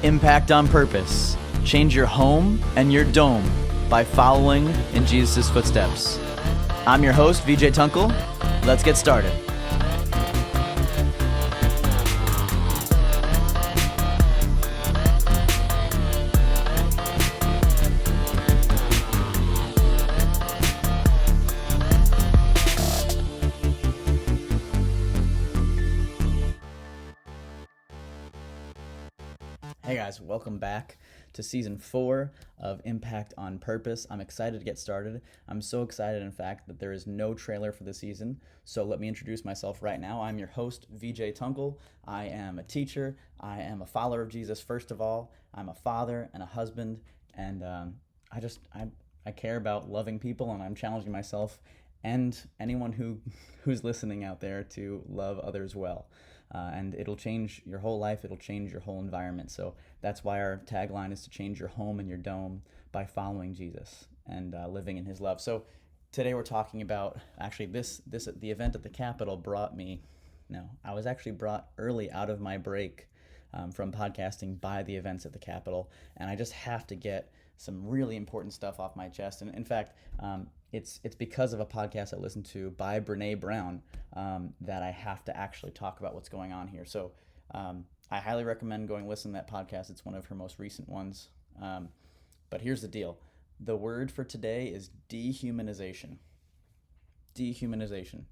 Impact on purpose. Change your home and your dome by following in Jesus' footsteps. I'm your host, VJ Tunkel. Let's get started. Hey guys, welcome back to season 4 of Impact on Purpose. I'm excited to get started. I'm so excited, in fact, that there is no trailer for the season. So let me introduce myself right now. I'm your host, VJ Tunkel. I am a teacher. I am a follower of Jesus, first of all. I'm a father and a husband, and I care about loving people, and I'm challenging myself and anyone who's listening out there to love others well. And it'll change your whole life. It'll change your whole environment. So that's why our tagline is to change your home and your dome by following Jesus and living in his love. So today we're talking about, actually the event at the Capitol brought me, I was actually brought early out of my break from podcasting by the events at the Capitol. And I just have to get some really important stuff off my chest. And in fact, it's because of a podcast I listened to by Brene Brown that I have to actually talk about what's going on here. So I highly recommend going listen to that podcast. It's one of her most recent ones. But here's the deal. The word for today is dehumanization. Dehumanization.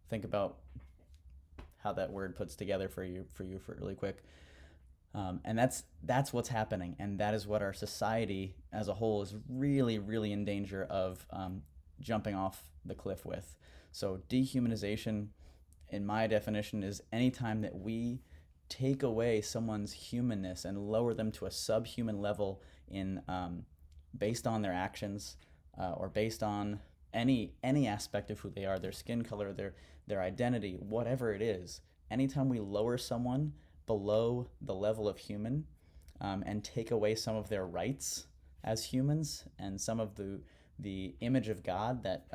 Think about how that word puts together for you really quick. And that's what's happening, and that is what our society as a whole is really, really in danger of jumping off the cliff with. So dehumanization, in my definition, is any time that we take away someone's humanness and lower them to a subhuman level in based on their actions or based on any aspect of who they are, their skin color, their identity, whatever it is. Anytime we lower someone below the level of human and take away some of their rights as humans and some of the image of God that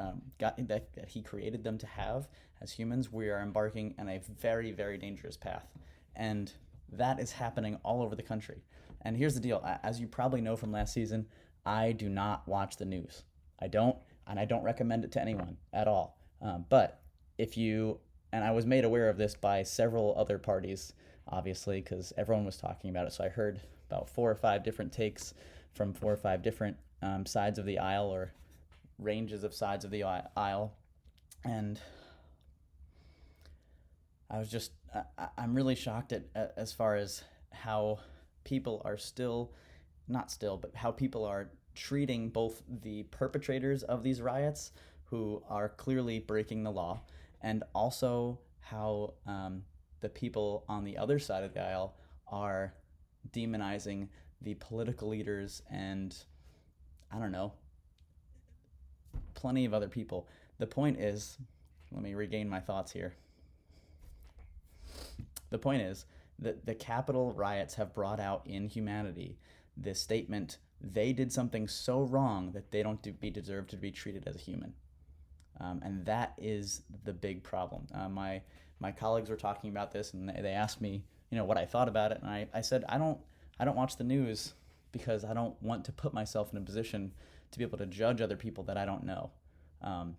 he created them to have as humans, we are embarking on a very, very dangerous path. And that is happening all over the country. And here's the deal. As you probably know from last season, I do not watch the news. I don't recommend it to anyone at all. But if you, and I was made aware of this by several other parties, obviously, because everyone was talking about it. So I heard about 4 or 5 different takes from 4 or 5 different sides of the aisle or ranges of sides of the aisle. And I was just, I'm really shocked at as far as how people are how people are treating both the perpetrators of these riots, who are clearly breaking the law, and also how the people on the other side of the aisle are demonizing the political leaders and, I don't know, plenty of other people. The point is, let me regain my thoughts here. The point is that the Capitol riots have brought out in humanity this statement: they did something so wrong that they don't deserve to be treated as a human. And that is the big problem. My colleagues were talking about this, and they asked me, what I thought about it, and I said I don't watch the news because I don't want to put myself in a position to be able to judge other people that I don't know. And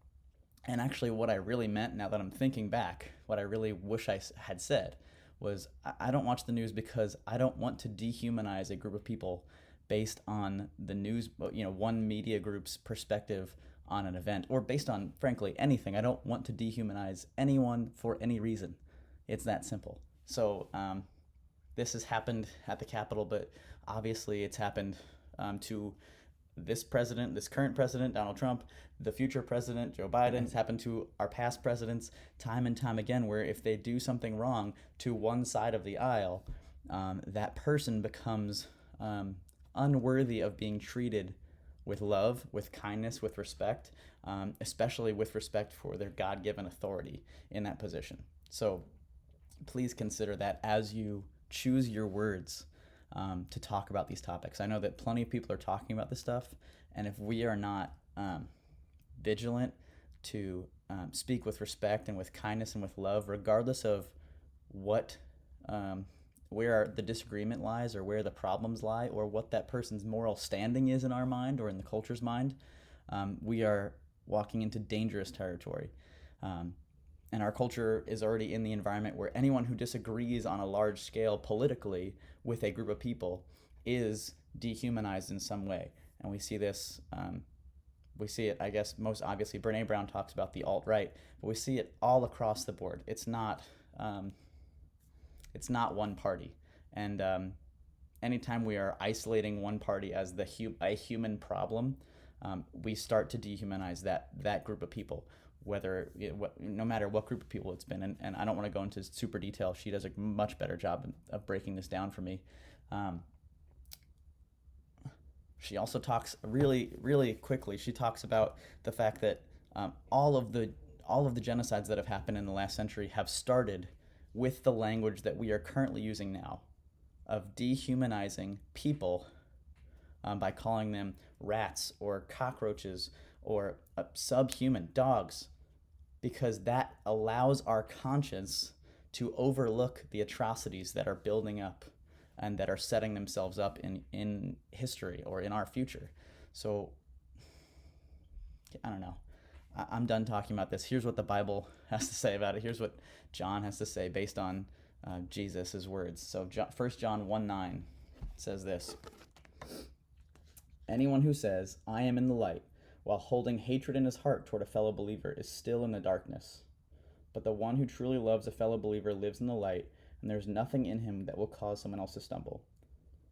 actually, what I really meant, now that I'm thinking back, what I really wish I had said was I don't watch the news because I don't want to dehumanize a group of people based on the news, one media group's perspective on an event, or based on, frankly, anything. I don't want to dehumanize anyone for any reason. It's that simple. So this has happened at the Capitol, but obviously it's happened to this current president, Donald Trump, the future president, Joe Biden. It's happened to our past presidents time and time again, where if they do something wrong to one side of the aisle, that person becomes unworthy of being treated with love, with kindness, with respect, especially with respect for their God-given authority in that position. So please consider that as you choose your words to talk about these topics. I know that plenty of people are talking about this stuff, and if we are not vigilant to speak with respect and with kindness and with love, regardless of what the disagreement lies, or where the problems lie, or what that person's moral standing is in our mind or in the culture's mind, we are walking into dangerous territory. And our culture is already in the environment where anyone who disagrees on a large scale politically with a group of people is dehumanized in some way. And we see this, we see it, I guess, most obviously. Brene Brown talks about the alt-right, but we see it all across the board. It's not one party. And anytime we are isolating one party as a human problem, we start to dehumanize that group of people, no matter what group of people it's been. And I don't want to go into super detail. She does a much better job of breaking this down for me. She also talks really, really quickly. She talks about the fact that all of the genocides that have happened in the last century have started with the language that we are currently using now, of dehumanizing people by calling them rats or cockroaches or subhuman dogs, because that allows our conscience to overlook the atrocities that are building up and that are setting themselves up in history or in our future. So, I don't know. I'm done talking about this. Here's what the Bible has to say about it. Here's what John has to say based on Jesus' words. So 1 John 1:9 says this: "Anyone who says, 'I am in the light,' while holding hatred in his heart toward a fellow believer is still in the darkness. But the one who truly loves a fellow believer lives in the light, and there's nothing in him that will cause someone else to stumble.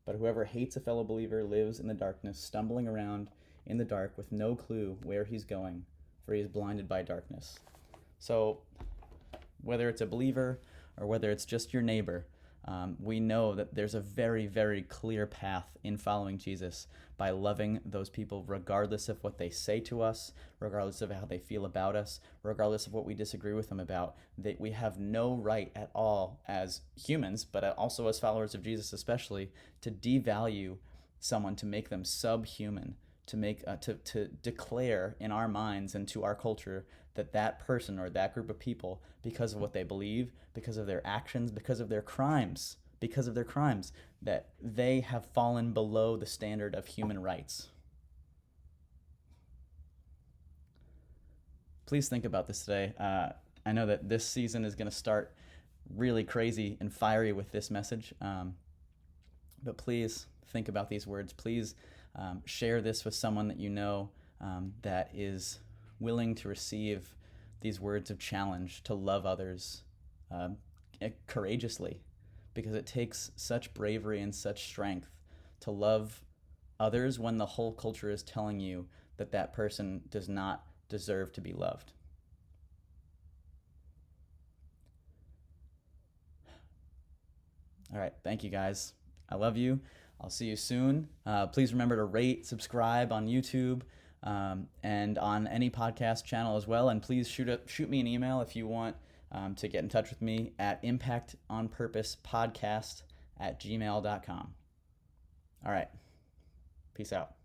But whoever hates a fellow believer lives in the darkness, stumbling around in the dark with no clue where he's going, for he is blinded by darkness." So whether it's a believer or whether it's just your neighbor, we know that there's a very, very clear path in following Jesus by loving those people regardless of what they say to us, regardless of how they feel about us, regardless of what we disagree with them about. That we have no right at all as humans, but also as followers of Jesus especially, to devalue someone, to make them subhuman, to declare in our minds and to our culture that person or that group of people, because of what they believe, because of their actions, because of their crimes, that they have fallen below the standard of human rights. Please think about this today. I know that this season is going to start really crazy and fiery with this message, but please think about these words. Please share this with someone that you know that is willing to receive these words of challenge to love others courageously, because it takes such bravery and such strength to love others when the whole culture is telling you that person does not deserve to be loved. All right, thank you guys. I love you. I'll see you soon. Please remember to rate, subscribe on YouTube, and on any podcast channel as well. And please shoot me an email if you want to get in touch with me at impactonpurposepodcast@gmail.com. All right. Peace out.